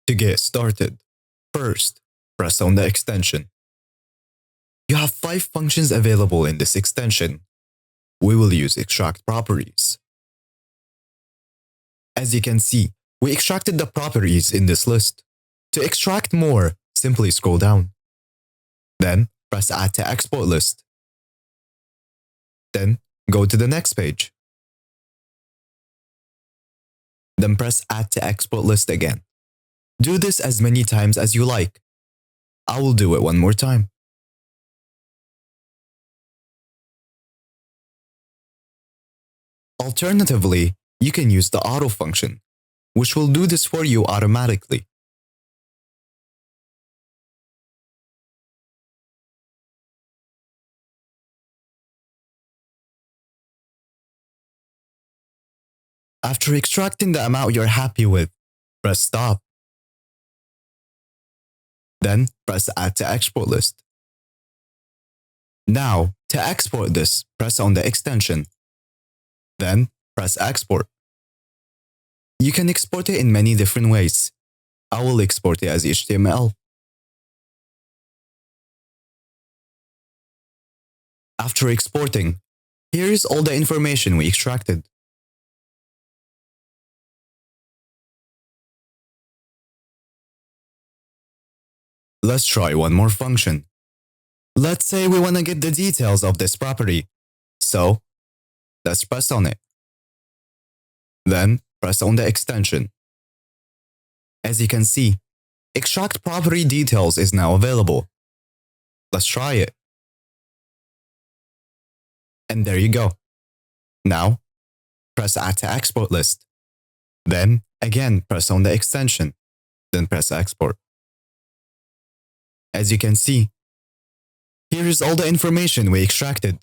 To get started, first, press on the extension. You have 5 functions available in this extension. We will use extract properties. As you can see, we extracted the properties in this list. To extract more, simply scroll down. Then, press Add to Export List. Then, go to the next page. Then press Add to Export List again. Do this as many times as you like. I will do it one more time. Alternatively, you can use the auto function, which will do this for you automatically. After extracting the amount you're happy with, press Stop. Then press Add to Export List. Now, to export this, press on the extension. Then press Export. You can export it in many different ways. I will export it as HTML. After exporting, here is all the information we extracted. Let's try one more function. Let's say we want to get the details of this property. So, let's press on it. Then, press on the extension. As you can see, Extract Property Details is now available. Let's try it. And there you go. Now, press Add to Export List. Then, again, press on the extension. Then press Export. As you can see, here is all the information we extracted.